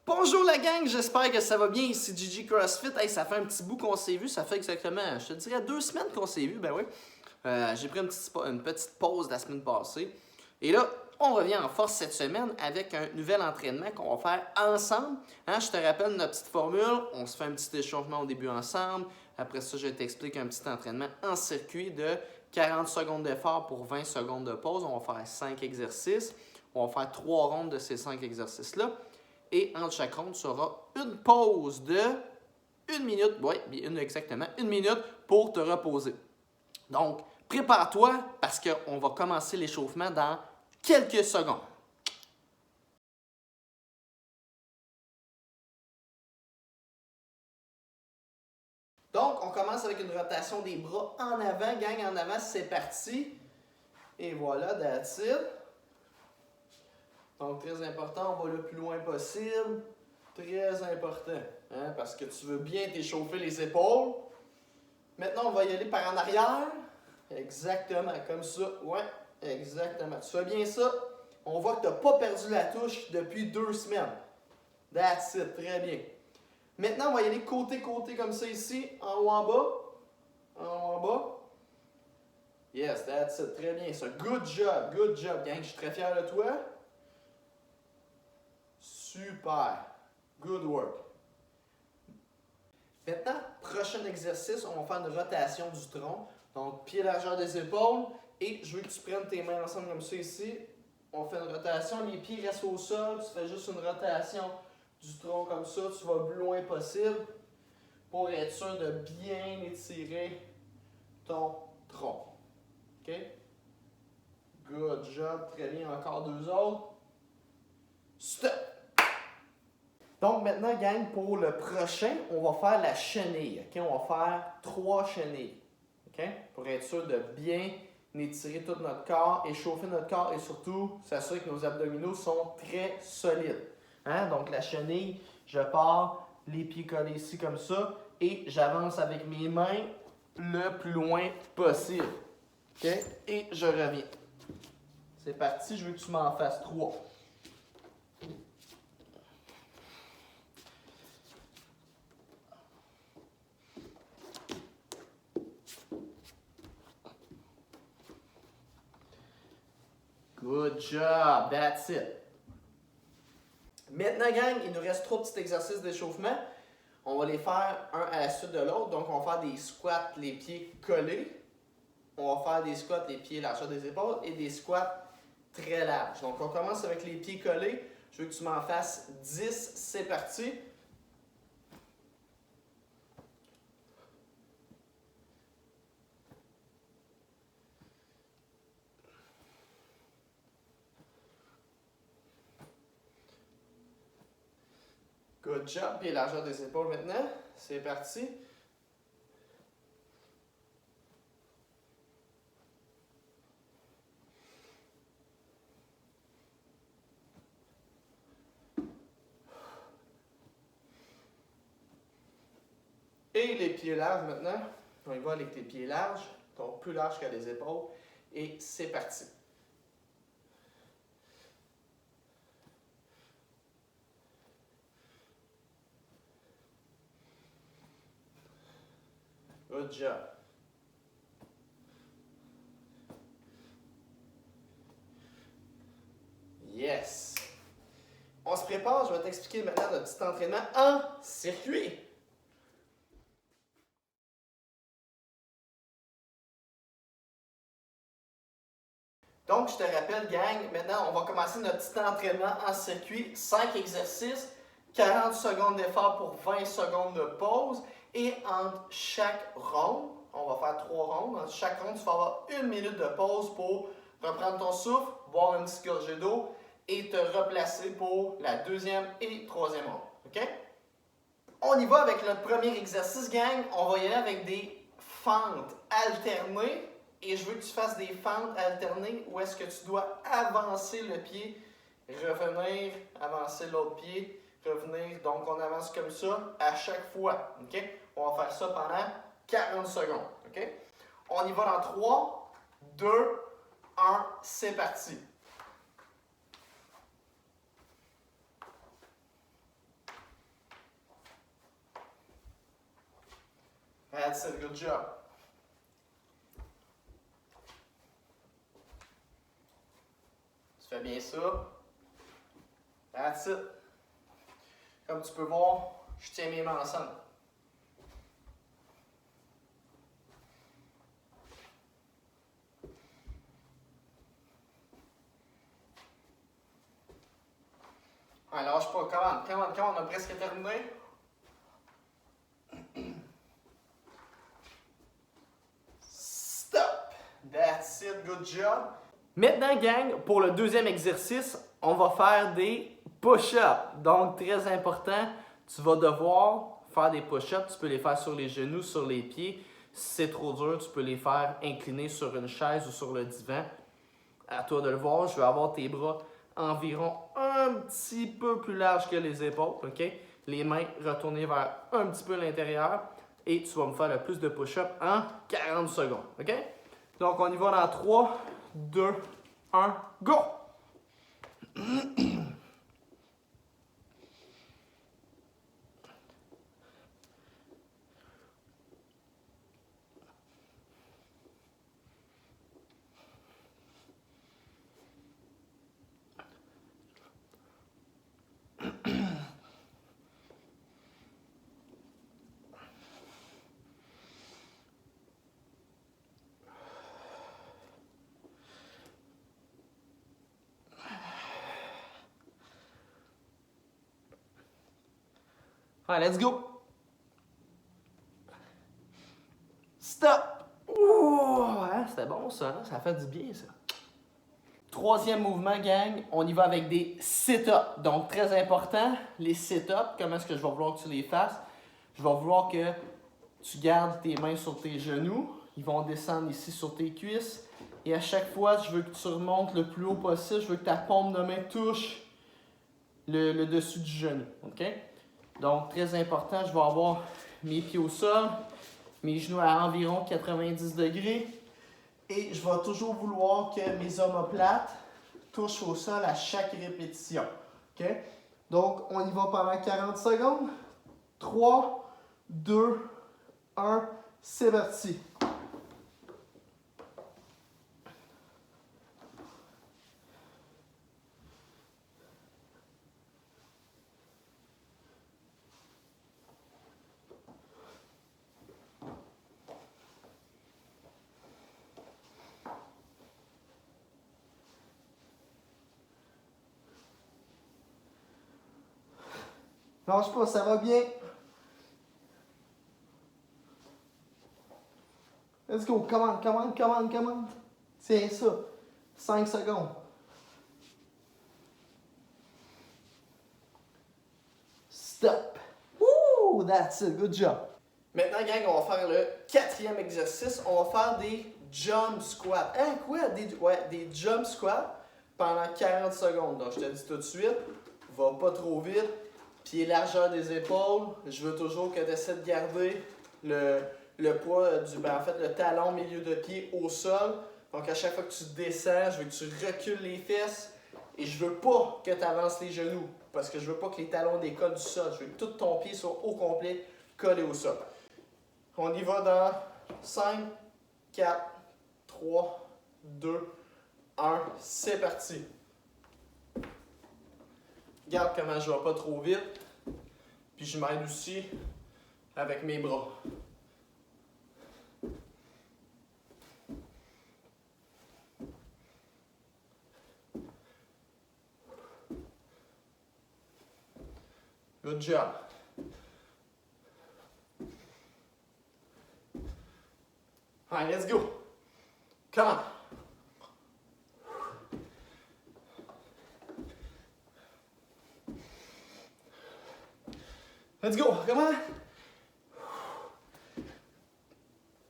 Bonjour la gang, j'espère que ça va bien, ici Gigi CrossFit. Hey, ça fait un petit bout qu'on s'est vu, ça fait exactement, je te dirais 2 semaines qu'on s'est vu, ben oui. J'ai pris une petite pause la semaine passée. Et là, on revient en force cette semaine avec un nouvel entraînement qu'on va faire ensemble. Hein, je te rappelle notre petite formule, on se fait un petit échauffement au début ensemble. Après ça, je t'explique un petit entraînement en circuit de 40 secondes d'effort pour 20 secondes de pause. On va faire 5 exercices. On va faire 3 rondes de ces 5 exercices-là. Et entre chaque ronde, tu auras une pause de 1 minute, oui, exactement, 1 minute pour te reposer. Donc, prépare-toi parce qu'on va commencer l'échauffement dans quelques secondes. Donc, on commence avec une rotation des bras en avant. Gang en avant, c'est parti. Et voilà, that's it. Donc, très important, on va le plus loin possible. Très important, hein, parce que tu veux bien t'échauffer les épaules. Maintenant, on va y aller par en arrière. Exactement, comme ça. Ouais, exactement. Tu fais bien ça. On voit que tu n'as pas perdu la touche depuis 2 semaines. That's it, très bien. Maintenant, on va y aller côté-côté comme ça ici, en haut, en bas. En haut, en bas. Yes, that's it, très bien ça. Good job, gang. Je suis très fier de toi. Super. Good work. Maintenant, prochain exercice, on va faire une rotation du tronc. Donc, pied largeur des épaules. Et je veux que tu prennes tes mains ensemble comme ça ici. On fait une rotation, les pieds restent au sol. Tu fais juste une rotation du tronc comme ça. Tu vas le plus loin possible pour être sûr de bien étirer ton tronc. OK? Good job. Très bien. Encore 2 autres. Stop! Donc maintenant, gang, pour le prochain, on va faire la chenille. Okay? On va faire 3 chenilles. Okay? Pour être sûr de bien étirer tout notre corps, échauffer notre corps et surtout s'assurer que nos abdominaux sont très solides. Hein? Donc la chenille, je pars, les pieds collés ici comme ça et j'avance avec mes mains le plus loin possible. Okay? Et je reviens. C'est parti, je veux que tu m'en fasses 3. Good job, that's it. Maintenant, gang, il nous reste 3 petits exercices d'échauffement. On va les faire un à la suite de l'autre. Donc, on va faire des squats, les pieds collés. On va faire des squats, les pieds largeur des épaules et des squats très larges. Donc, on commence avec les pieds collés. Je veux que tu m'en fasses 10. C'est parti. Good job. Pieds largeur des épaules maintenant. C'est parti. Et les pieds larges maintenant. On y va avec les pieds larges, donc plus larges que les épaules. Et c'est parti. Good job. Yes. On se prépare, je vais t'expliquer maintenant notre petit entraînement en circuit. Donc, je te rappelle, gang, maintenant, on va commencer notre petit entraînement en circuit. 5 exercices, 40 secondes d'effort pour 20 secondes de pause. Et entre chaque ronde, on va faire 3 rondes. Entre chaque ronde, tu vas avoir 1 minute de pause pour reprendre ton souffle, boire une petite gorgée d'eau et te replacer pour la deuxième et troisième ronde. OK? On y va avec notre premier exercice, gang. On va y aller avec des fentes alternées. Et je veux que tu fasses des fentes alternées où est-ce que tu dois avancer le pied, revenir, avancer l'autre pied, revenir. Donc, on avance comme ça à chaque fois. OK? On va faire ça pendant 40 secondes. OK? On y va dans 3, 2, 1, c'est parti. That's it, good job. Tu fais bien ça. That's it. Comme tu peux voir, je tiens mes mains ensemble. Allez, lâche pas, on a presque terminé. Stop! That's it, good job. Maintenant, gang, pour le deuxième exercice, on va faire des push-ups. Donc, très important, tu vas devoir faire des push-ups. Tu peux les faire sur les genoux, sur les pieds. Si c'est trop dur, tu peux les faire inclinés sur une chaise ou sur le divan. À toi de le voir, je vais avoir tes bras environ un petit peu plus larges que les épaules, ok? Les mains retournées vers un petit peu l'intérieur et tu vas me faire le plus de push-up en 40 secondes, ok? Donc, on y va dans 3, 2, 1, go! Allez, let's go! Stop! Ouh, hein, c'était bon ça, hein? Ça fait du bien ça. Troisième mouvement, gang, on y va avec des sit-ups. Donc, très important, les sit-ups, comment est-ce que je vais vouloir que tu les fasses? Je vais vouloir que tu gardes tes mains sur tes genoux. Ils vont descendre ici sur tes cuisses. Et à chaque fois, je veux que tu remontes le plus haut possible. Je veux que ta paume de main touche le dessus du genou. OK? Donc, très important, je vais avoir mes pieds au sol, mes genoux à environ 90 degrés. Et je vais toujours vouloir que mes omoplates touchent au sol à chaque répétition. OK? Donc, on y va pendant 40 secondes. 3, 2, 1, c'est parti. Lâche pas, ça va bien. Let's go, come on. Tiens ça. 5 secondes. Stop. Woo, that's it, good job. Maintenant, gang, on va faire le quatrième exercice. On va faire des jump squats. Hein, quoi? Des jump squats pendant 40 secondes. Donc, je te dis tout de suite, va pas trop vite. Pied largeur des épaules. Je veux toujours que tu essaies de garder le poids le talon milieu de pied au sol. Donc, à chaque fois que tu descends, je veux que tu recules les fesses et je veux pas que tu avances les genoux parce que je veux pas que les talons décollent du sol. Je veux que tout ton pied soit au complet collé au sol. On y va dans 5, 4, 3, 2, 1. C'est parti. Regarde comment je ne vais pas trop vite. Puis je m'aide aussi avec mes bras. Good job. All right, let's go. Come on. Let's go, come on.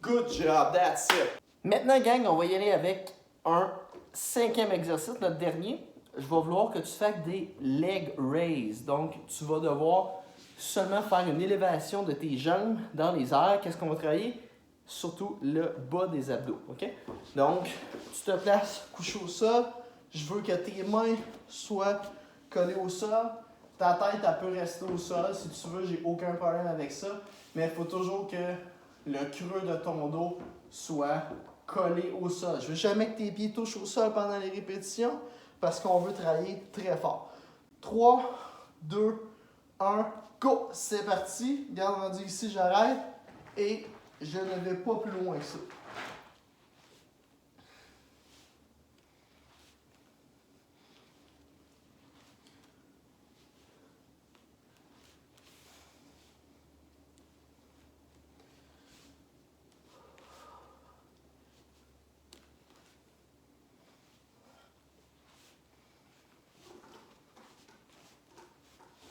Good job, that's it. Maintenant, gang, on va y aller avec un cinquième exercice, notre dernier. Je vais vouloir que tu fasses des leg raises. Donc, tu vas devoir seulement faire une élévation de tes jambes dans les airs. Qu'est-ce qu'on va travailler? Surtout le bas des abdos, ok? Donc, tu te places couché au sol. Je veux que tes mains soient collées au sol. Ta tête, elle peut rester au sol. Si tu veux, j'ai aucun problème avec ça. Mais il faut toujours que le creux de ton dos soit collé au sol. Je veux jamais que tes pieds touchent au sol pendant les répétitions parce qu'on veut travailler très fort. 3, 2, 1, go! C'est parti. Regarde, rendu ici, j'arrête et je ne vais pas plus loin que ça.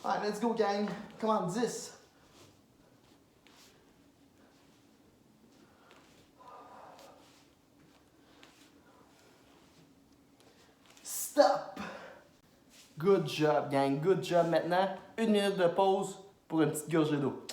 Alright, let's go, gang. Come on, 10. Stop! Good job, gang. Good job. Maintenant, 1 minute de pause pour une petite gorgée d'eau.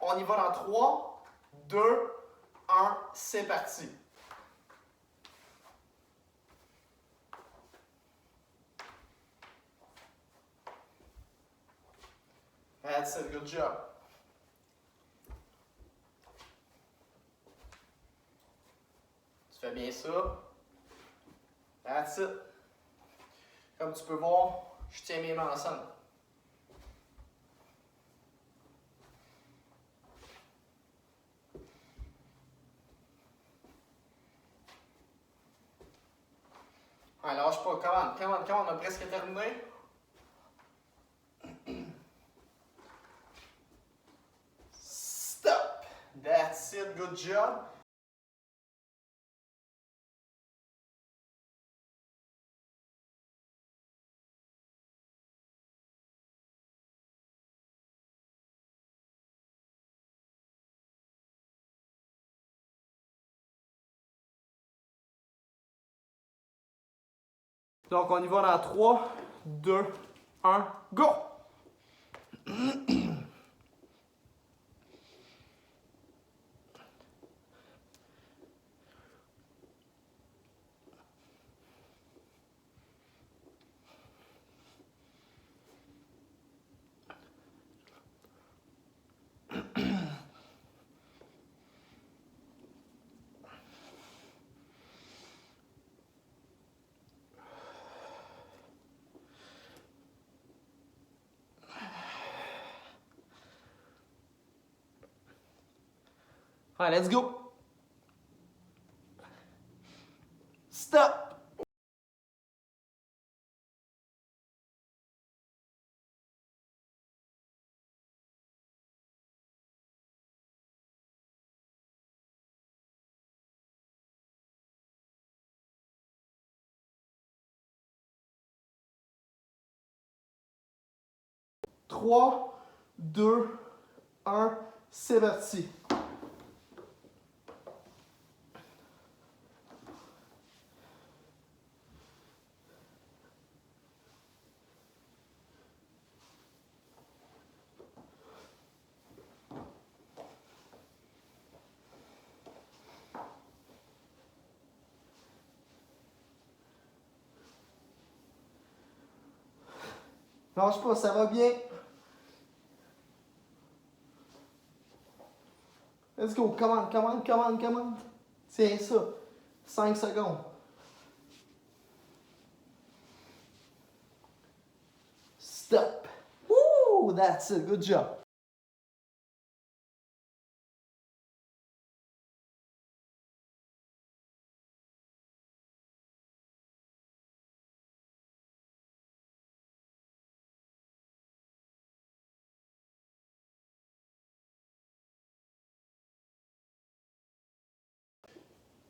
On y va dans 3, 2, 1, c'est parti. That's it, good job. Tu fais bien ça. That's it. Comme tu peux voir, je tiens mes mains ensemble. Ouais, lâche pas, come on, on a presque terminé. Stop! That's it, good job. Donc, on y va dans 3, 2, 1, go! Allez, let's go! Stop! Trois, deux, un, c'est parti. Lâche pas, ça va bien. Let's go, come on. Tiens ça. 5 secondes. Stop. Woo, that's it, good job.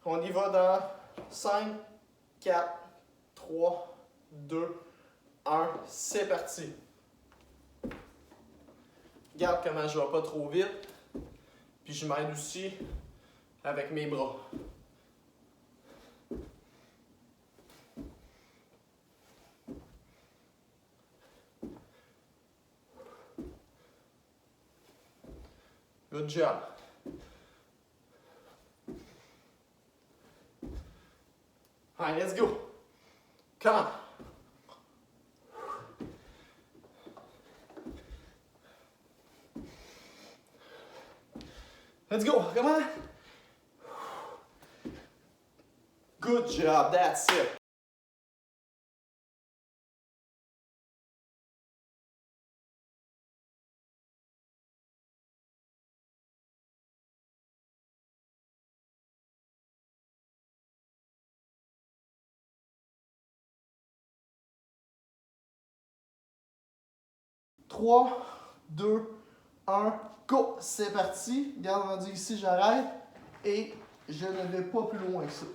On y va dans 5, 4, 3, 2, 1. C'est parti. Regarde comment je ne vais pas trop vite. Puis je m'aide aussi avec mes bras. Good job. All right, let's go. Come on. Let's go. Come on. Good job. That's it. Trois, deux, un, go! C'est parti. Regarde, rendu ici, j'arrête. Et je ne vais pas plus loin que ça.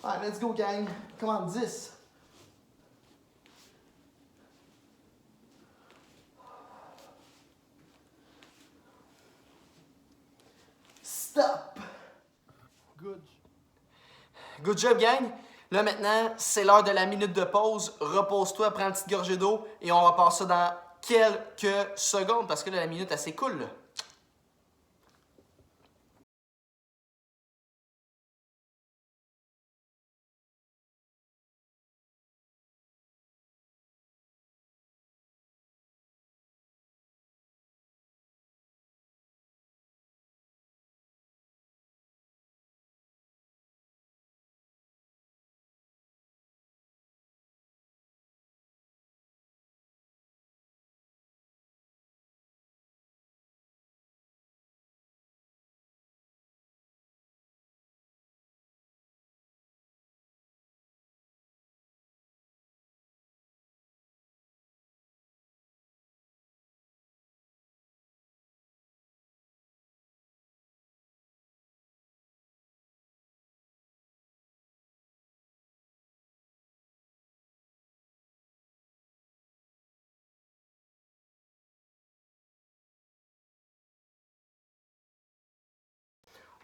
All right, let's go, gang. Come on, 10. Stop. Good job, gang. Là, maintenant, c'est l'heure de la minute de pause. Repose-toi, prends une petite gorgée d'eau et on repart ça dans quelques secondes parce que là, la minute, elle s'écoule, là.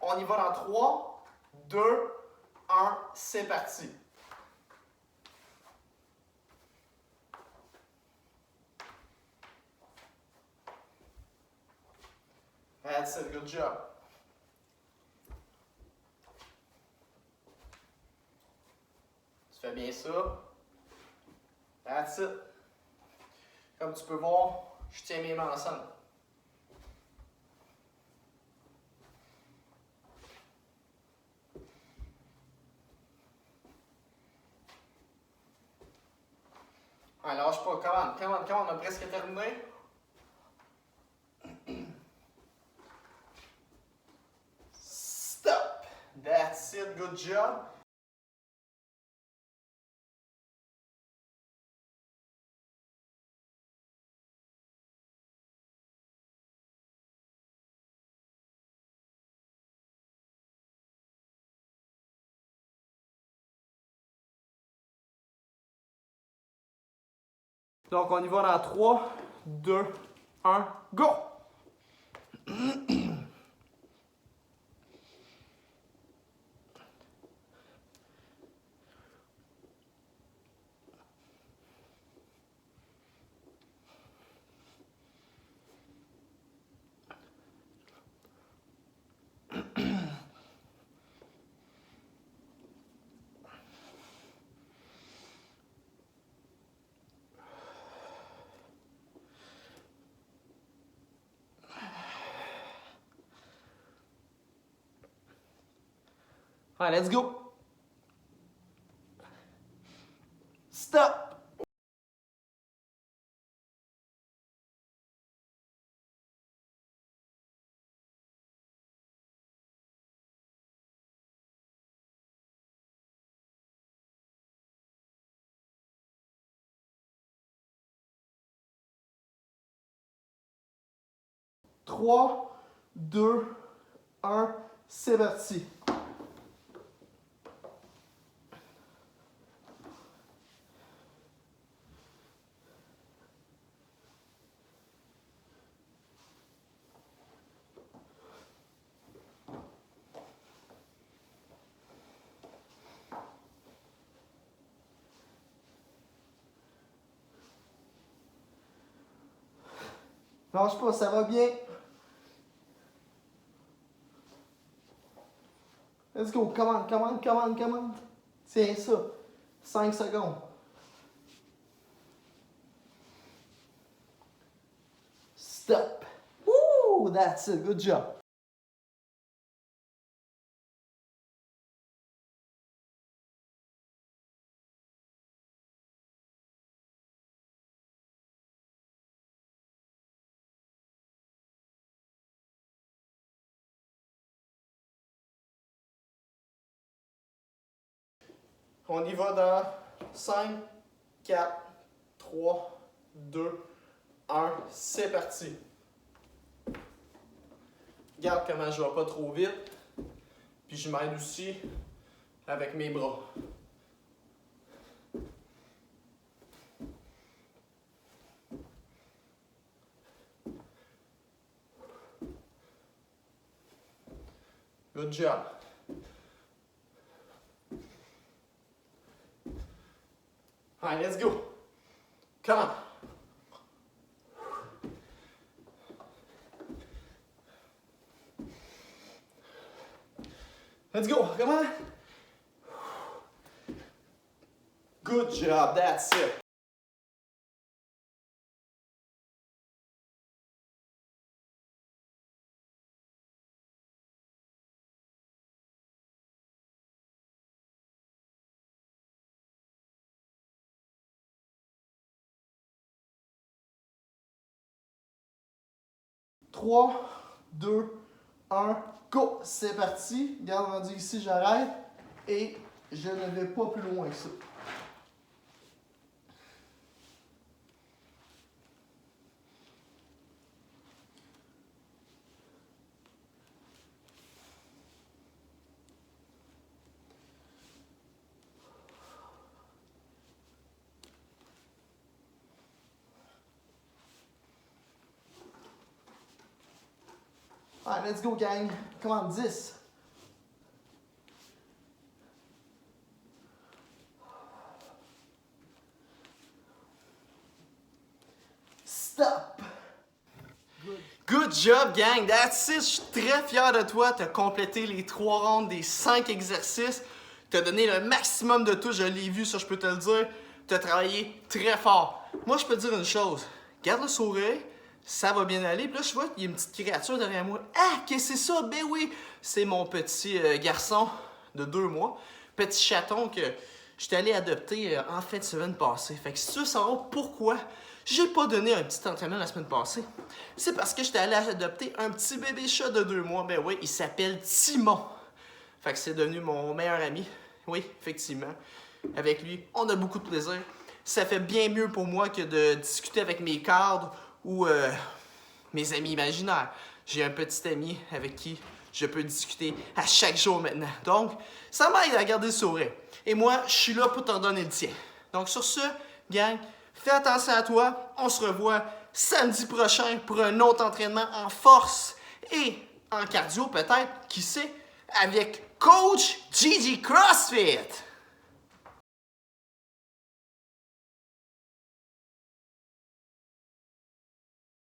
On y va dans 3, 2, 1, c'est parti. That's it, good job. Tu fais bien ça. That's it. Comme tu peux voir, je tiens mes mains ensemble. Ah, lâche pas, come on, on a presque terminé. Stop! That's it, good job. Donc on y va dans 3, 2, 1, go! All right, let's go. Stop. 3, 2, 1, c'est parti. Lâche pas, ça va bien. Let's go, come on, come on, come on, come on. Tiens ça. 5 secondes. Stop. Woo, that's it, good job. On y va dans 5, 4, 3, 2, 1. C'est parti. Regarde comment je vais pas trop vite. Puis je m'aide aussi avec mes bras. Good job. All right, let's go. Come on. Let's go. Come on. Good job. That's it. Trois, 2, 1, go! C'est parti. Regarde, on va dire ici, j'arrête. Et je ne vais pas plus loin que ça. Alright, let's go, gang. Come on, 10. Stop. Good job, gang. That's it. Je suis très fier de toi. Tu as complété les 3 rounds des 5 exercices. Tu as donné le maximum de tout. Je l'ai vu, ça, je peux te le dire. Tu as travaillé très fort. Moi, je peux te dire une chose. Garde le sourire. Ça va bien aller. Puis là, je vois qu'il y a une petite créature derrière moi. Ah, qu'est-ce que c'est ça? Ben oui, c'est mon petit garçon de 2 mois. Petit chaton que j'étais allé adopter en fin de semaine passée. Fait que si tu veux savoir pourquoi j'ai pas donné un petit entraînement la semaine passée, c'est parce que j'étais allé adopter un petit bébé chat de 2 mois. Ben oui, il s'appelle Timon. Fait que c'est devenu mon meilleur ami. Oui, effectivement. Avec lui, on a beaucoup de plaisir. Ça fait bien mieux pour moi que de discuter avec mes cadres ou mes amis imaginaires. J'ai un petit ami avec qui je peux discuter à chaque jour maintenant. Donc, ça m'aide à garder le sourire. Et moi, je suis là pour te redonner le tien. Donc, sur ce, gang, fais attention à toi. On se revoit samedi prochain pour un autre entraînement en force et en cardio peut-être, qui sait, avec Coach Gigi CrossFit.